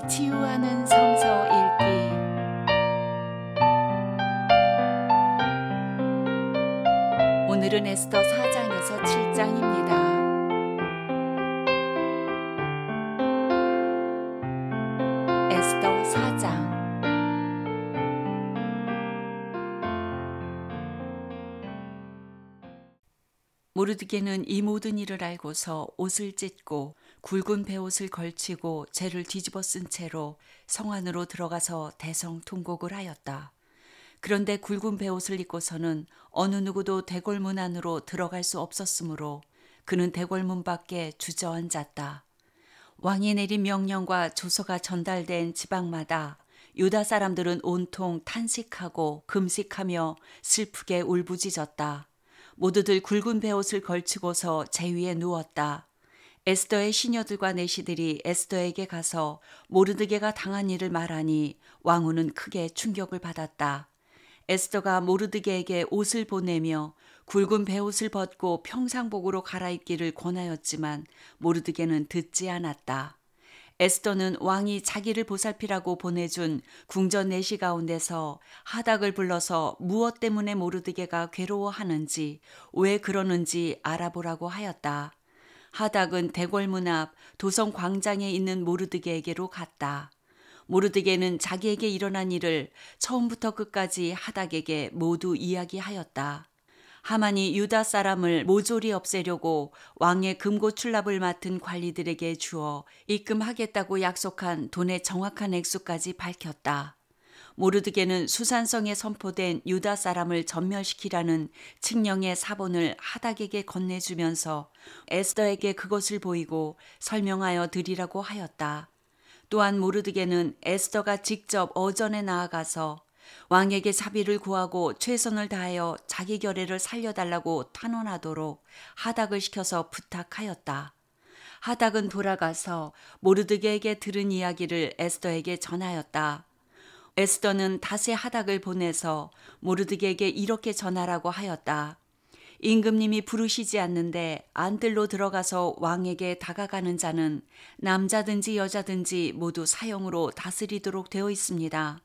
치유하는 성서 읽기. 오늘은 에스더 4장에서 7장입니다. 에스더 4장. 모르드게는 이 모든 일을 알고서 옷을 찢고 굵은 베옷을 걸치고 재를 뒤집어 쓴 채로 성 안으로 들어가서 대성통곡을 하였다. 그런데 굵은 베옷을 입고서는 어느 누구도 대궐문 안으로 들어갈 수 없었으므로 그는 대궐문 밖에 주저앉았다. 왕이 내린 명령과 조서가 전달된 지방마다 유다 사람들은 온통 탄식하고 금식하며 슬프게 울부짖었다. 모두들 굵은 베옷을 걸치고서 재 위에 누웠다. 에스더의 시녀들과 내시들이 에스더에게 가서 모르드게가 당한 일을 말하니 왕후는 크게 충격을 받았다. 에스더가 모르드게에게 옷을 보내며 굵은 베옷을 벗고 평상복으로 갈아입기를 권하였지만 모르드게는 듣지 않았다. 에스더는 왕이 자기를 보살피라고 보내준 궁전 내시 가운데서 하닥을 불러서 무엇 때문에 모르드게가 괴로워하는지 왜 그러는지 알아보라고 하였다. 하닥은 대궐문 앞 도성 광장에 있는 모르드게에게로 갔다. 모르드게는 자기에게 일어난 일을 처음부터 끝까지 하닥에게 모두 이야기하였다. 하만이 유다 사람을 모조리 없애려고 왕의 금고 출납을 맡은 관리들에게 주어 입금하겠다고 약속한 돈의 정확한 액수까지 밝혔다. 모르드게는 수산성에 선포된 유다 사람을 전멸시키라는 칙령의 사본을 하닥에게 건네주면서 에스더에게 그것을 보이고 설명하여 드리라고 하였다. 또한 모르드게는 에스더가 직접 어전에 나아가서 왕에게 자비를 구하고 최선을 다하여 자기 결례를 살려달라고 탄원하도록 하닥을 시켜서 부탁하였다. 하닥은 돌아가서 모르드게에게 들은 이야기를 에스더에게 전하였다. 에스더는 다시 하닥을 보내서 모르드게에게 이렇게 전하라고 하였다. 임금님이 부르시지 않는데 안뜰로 들어가서 왕에게 다가가는 자는 남자든지 여자든지 모두 사형으로 다스리도록 되어 있습니다.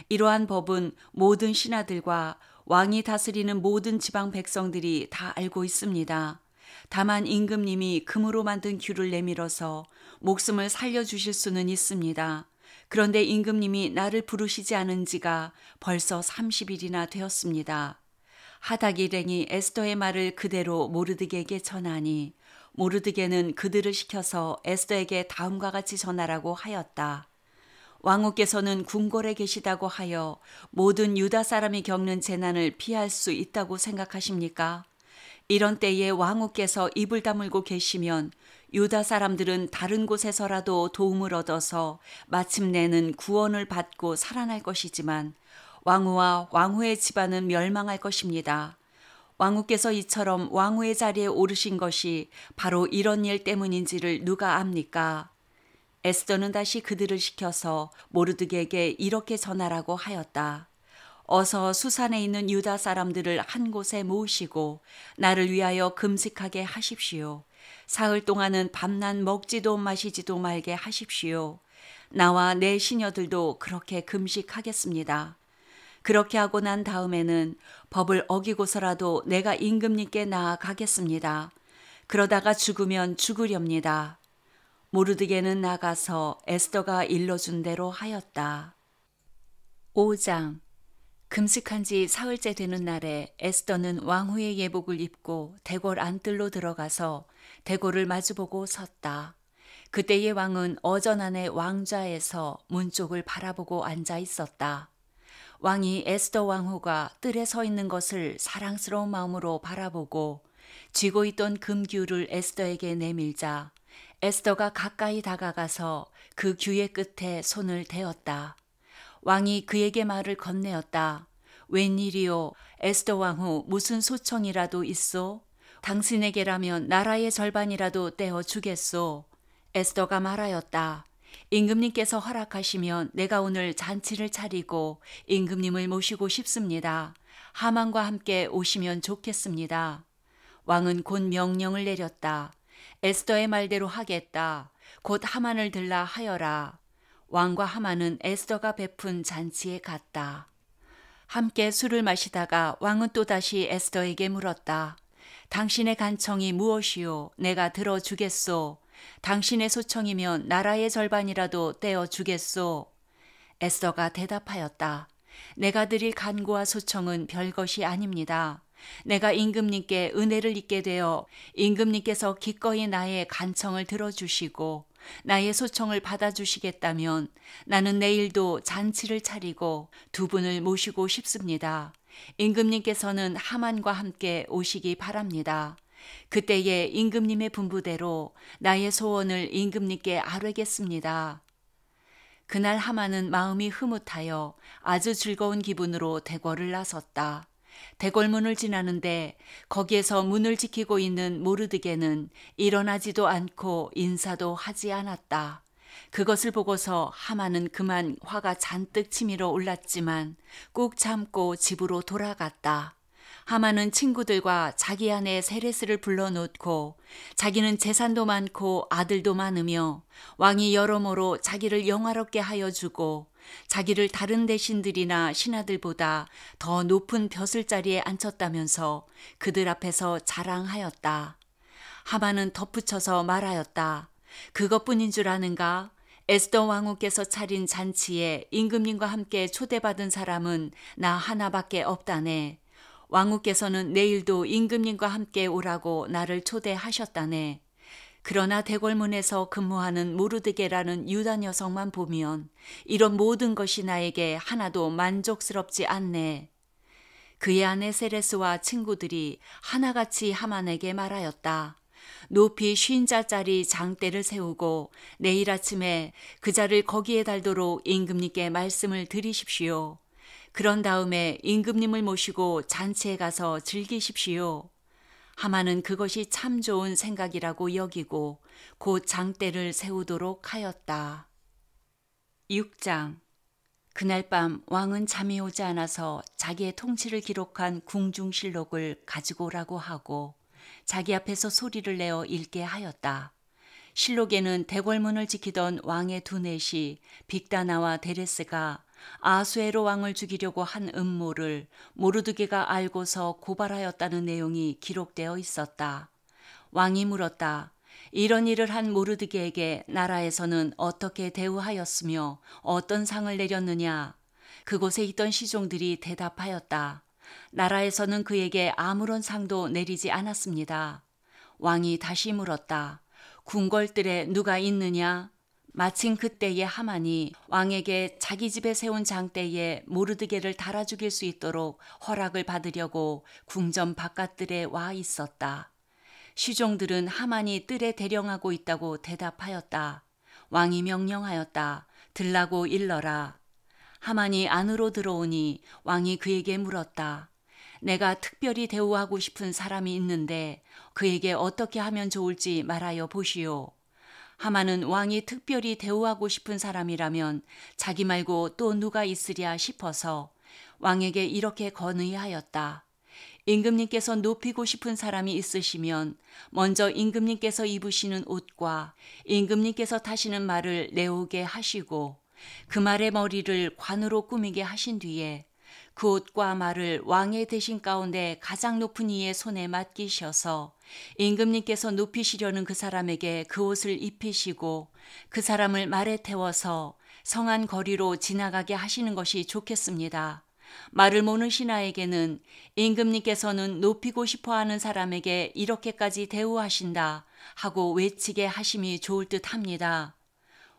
이러한 법은 모든 신하들과 왕이 다스리는 모든 지방 백성들이 다 알고 있습니다. 다만 임금님이 금으로 만든 규를 내밀어서 목숨을 살려주실 수는 있습니다. 그런데 임금님이 나를 부르시지 않은 지가 벌써 30일이나 되었습니다. 하닥 일행이 에스더의 말을 그대로 모르드게에게 전하니 모르드게는 그들을 시켜서 에스더에게 다음과 같이 전하라고 하였다. 왕후께서는 궁궐에 계시다고 하여 모든 유다 사람이 겪는 재난을 피할 수 있다고 생각하십니까? 이런 때에 왕후께서 입을 다물고 계시면 유다 사람들은 다른 곳에서라도 도움을 얻어서 마침내는 구원을 받고 살아날 것이지만 왕후와 왕후의 집안은 멸망할 것입니다. 왕후께서 이처럼 왕후의 자리에 오르신 것이 바로 이런 일 때문인지를 누가 압니까? 에스더는 다시 그들을 시켜서 모르드게에게 이렇게 전하라고 하였다. 어서 수산에 있는 유다 사람들을 한 곳에 모으시고 나를 위하여 금식하게 하십시오. 사흘 동안은 밤낮 먹지도 마시지도 말게 하십시오. 나와 내 시녀들도 그렇게 금식하겠습니다. 그렇게 하고 난 다음에는 법을 어기고서라도 내가 임금님께 나아가겠습니다. 그러다가 죽으면 죽으렵니다. 모르드게는 나가서 에스더가 일러준 대로 하였다. 5장. 금식한 지 사흘째 되는 날에 에스더는 왕후의 예복을 입고 대궐 안뜰로 들어가서 대궐을 마주보고 섰다. 그때의 왕은 어전 안의 왕좌에서 문 쪽을 바라보고 앉아 있었다. 왕이 에스더 왕후가 뜰에 서 있는 것을 사랑스러운 마음으로 바라보고 쥐고 있던 금규를 에스더에게 내밀자 에스더가 가까이 다가가서 그 규의 끝에 손을 대었다. 왕이 그에게 말을 건네었다. 웬일이요? 에스더 왕후 무슨 소청이라도 있소? 당신에게라면 나라의 절반이라도 떼어 주겠소. 에스더가 말하였다. 임금님께서 허락하시면 내가 오늘 잔치를 차리고 임금님을 모시고 싶습니다. 하만과 함께 오시면 좋겠습니다. 왕은 곧 명령을 내렸다. 에스더의 말대로 하겠다. 곧 하만을 들라 하여라. 왕과 하만은 에스더가 베푼 잔치에 갔다. 함께 술을 마시다가 왕은 또다시 에스더에게 물었다. 당신의 간청이 무엇이요? 내가 들어주겠소. 당신의 소청이면 나라의 절반이라도 떼어주겠소. 에스더가 대답하였다. 내가 드릴 간구와 소청은 별것이 아닙니다. 내가 임금님께 은혜를 입게 되어 임금님께서 기꺼이 나의 간청을 들어주시고 나의 소청을 받아주시겠다면 나는 내일도 잔치를 차리고 두 분을 모시고 싶습니다. 임금님께서는 하만과 함께 오시기 바랍니다. 그때에 임금님의 분부대로 나의 소원을 임금님께 아뢰겠습니다. 그날 하만은 마음이 흐뭇하여 아주 즐거운 기분으로 대궐을 나섰다. 대궐문을 지나는데 거기에서 문을 지키고 있는 모르드게는 일어나지도 않고 인사도 하지 않았다. 그것을 보고서 하만은 그만 화가 잔뜩 치밀어 올랐지만 꾹 참고 집으로 돌아갔다. 하만은 친구들과 자기 아내 세레스를 불러놓고 자기는 재산도 많고 아들도 많으며 왕이 여러모로 자기를 영화롭게 하여 주고 자기를 다른 대신들이나 신하들보다 더 높은 벼슬자리에 앉혔다면서 그들 앞에서 자랑하였다. 하만은 덧붙여서 말하였다. 그것뿐인 줄 아는가? 에스더 왕후께서 차린 잔치에 임금님과 함께 초대받은 사람은 나 하나밖에 없다네. 왕후께서는 내일도 임금님과 함께 오라고 나를 초대하셨다네. 그러나 대궐문에서 근무하는 모르드게라는 유다 여성만 보면 이런 모든 것이 나에게 하나도 만족스럽지 않네. 그의 아내 세레스와 친구들이 하나같이 하만에게 말하였다. 높이 50자짜리 장대를 세우고 내일 아침에 그 자를 거기에 달도록 임금님께 말씀을 드리십시오. 그런 다음에 임금님을 모시고 잔치에 가서 즐기십시오. 하만은 그것이 참 좋은 생각이라고 여기고 곧 장대를 세우도록 하였다. 6장. 그날 밤 왕은 잠이 오지 않아서 자기의 통치를 기록한 궁중실록을 가지고 오라고 하고 자기 앞에서 소리를 내어 읽게 하였다. 실록에는 대궐문을 지키던 왕의 두넷이 빅다나와 데레스가 아수에로 왕을 죽이려고 한 음모를 모르드게가 알고서 고발하였다는 내용이 기록되어 있었다. 왕이 물었다. 이런 일을 한 모르드게에게 나라에서는 어떻게 대우하였으며 어떤 상을 내렸느냐? 그곳에 있던 시종들이 대답하였다. 나라에서는 그에게 아무런 상도 내리지 않았습니다. 왕이 다시 물었다. 궁궐들에 누가 있느냐? 마침 그때에 하만이 왕에게 자기 집에 세운 장대에 모르드게를 달아 죽일 수 있도록 허락을 받으려고 궁전 바깥들에 와 있었다. 시종들은 하만이 뜰에 대령하고 있다고 대답하였다. 왕이 명령하였다. 들라고 일러라. 하만이 안으로 들어오니 왕이 그에게 물었다. 내가 특별히 대우하고 싶은 사람이 있는데 그에게 어떻게 하면 좋을지 말하여 보시오. 하만은 왕이 특별히 대우하고 싶은 사람이라면 자기 말고 또 누가 있으랴 싶어서 왕에게 이렇게 건의하였다. 임금님께서 높이고 싶은 사람이 있으시면 먼저 임금님께서 입으시는 옷과 임금님께서 타시는 말을 내오게 하시고 그 말의 머리를 관으로 꾸미게 하신 뒤에 그 옷과 말을 왕의 대신 가운데 가장 높은 이의 손에 맡기셔서 임금님께서 높이시려는 그 사람에게 그 옷을 입히시고 그 사람을 말에 태워서 성안 거리로 지나가게 하시는 것이 좋겠습니다. 말을 모는 신하에게는 임금님께서는 높이고 싶어하는 사람에게 이렇게까지 대우하신다 하고 외치게 하심이 좋을 듯합니다.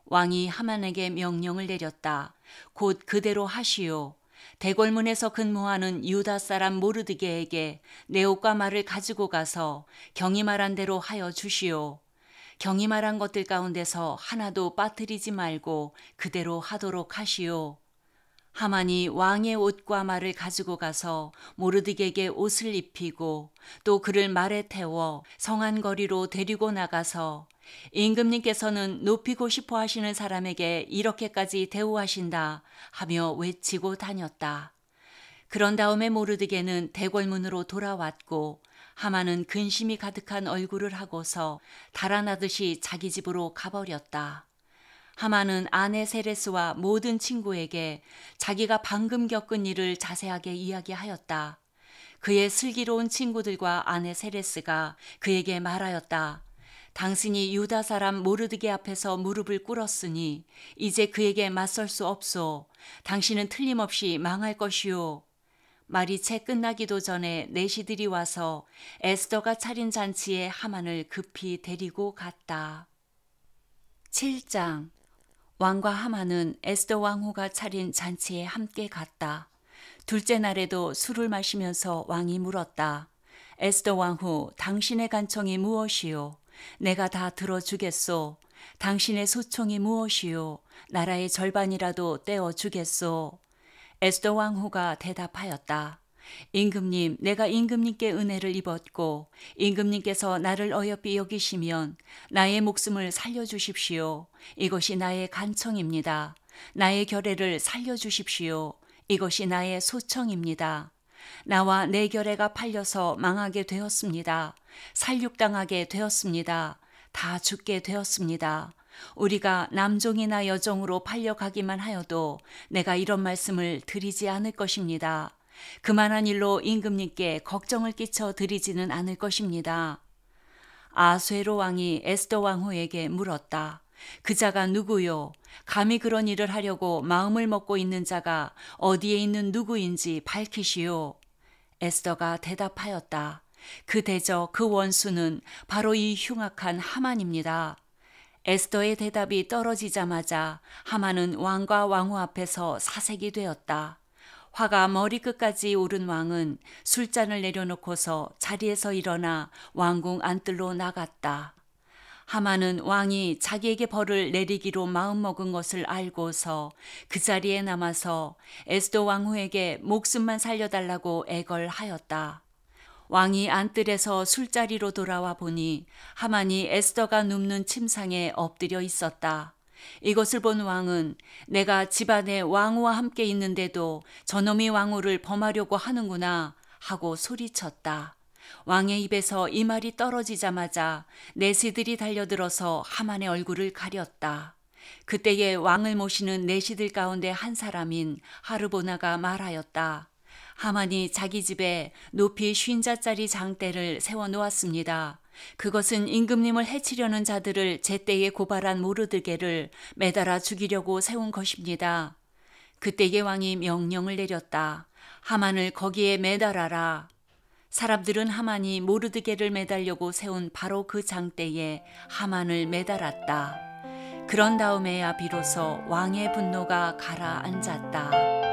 왕이 하만에게 명령을 내렸다. 곧 그대로 하시오. 대궐문에서 근무하는 유다 사람 모르드게에게 내 옷과 말을 가지고 가서 경이 말한 대로 하여 주시오. 경이 말한 것들 가운데서 하나도 빠뜨리지 말고 그대로 하도록 하시오. 하만이 왕의 옷과 말을 가지고 가서 모르드게에게 옷을 입히고 또 그를 말에 태워 성안 거리로 데리고 나가서 임금님께서는 높이고 싶어 하시는 사람에게 이렇게까지 대우하신다 하며 외치고 다녔다. 그런 다음에 모르드게는 대궐문으로 돌아왔고 하만은 근심이 가득한 얼굴을 하고서 달아나듯이 자기 집으로 가버렸다. 하만은 아내 세레스와 모든 친구에게 자기가 방금 겪은 일을 자세하게 이야기하였다. 그의 슬기로운 친구들과 아내 세레스가 그에게 말하였다. 당신이 유다 사람 모르드게 앞에서 무릎을 꿇었으니 이제 그에게 맞설 수 없소. 당신은 틀림없이 망할 것이오. 말이 채 끝나기도 전에 내시들이 와서 에스더가 차린 잔치에 하만을 급히 데리고 갔다. 7장. 왕과 하만은 에스더 왕후가 차린 잔치에 함께 갔다. 둘째 날에도 술을 마시면서 왕이 물었다. 에스더 왕후, 당신의 간청이 무엇이요? 내가 다 들어주겠소. 당신의 소총이 무엇이요? 나라의 절반이라도 떼어주겠소. 에스더 왕후가 대답하였다. 임금님, 내가 임금님께 은혜를 입었고 임금님께서 나를 어여삐 여기시면 나의 목숨을 살려주십시오. 이것이 나의 간청입니다. 나의 결례를 살려주십시오. 이것이 나의 소청입니다. 나와 내 결례가 팔려서 망하게 되었습니다. 살육당하게 되었습니다. 다 죽게 되었습니다. 우리가 남종이나 여종으로 팔려가기만 하여도 내가 이런 말씀을 드리지 않을 것입니다. 그만한 일로 임금님께 걱정을 끼쳐 드리지는 않을 것입니다. 아수에로 왕이 에스더 왕후에게 물었다. 그 자가 누구요? 감히 그런 일을 하려고 마음을 먹고 있는 자가 어디에 있는 누구인지 밝히시오. 에스더가 대답하였다. 그 대적, 그 원수는 바로 이 흉악한 하만입니다. 에스더의 대답이 떨어지자마자 하만은 왕과 왕후 앞에서 사색이 되었다. 화가 머리끝까지 오른 왕은 술잔을 내려놓고서 자리에서 일어나 왕궁 안뜰로 나갔다. 하만은 왕이 자기에게 벌을 내리기로 마음먹은 것을 알고서 그 자리에 남아서 에스더 왕후에게 목숨만 살려달라고 애걸하였다. 왕이 안뜰에서 술자리로 돌아와 보니 하만이 에스더가 눕는 침상에 엎드려 있었다. 이것을 본 왕은 내가 집안에 왕후와 함께 있는데도 저놈이 왕후를 범하려고 하는구나 하고 소리쳤다. 왕의 입에서 이 말이 떨어지자마자 내시들이 달려들어서 하만의 얼굴을 가렸다. 그때에 왕을 모시는 내시들 가운데 한 사람인 하르보나가 말하였다. 하만이 자기 집에 높이 50자짜리 장대를 세워놓았습니다. 그것은 임금님을 해치려는 자들을 제때에 고발한 모르드게를 매달아 죽이려고 세운 것입니다. 그때에 왕이 명령을 내렸다. 하만을 거기에 매달아라. 사람들은 하만이 모르드게를 매달려고 세운 바로 그 장대에 하만을 매달았다. 그런 다음에야 비로소 왕의 분노가 가라앉았다.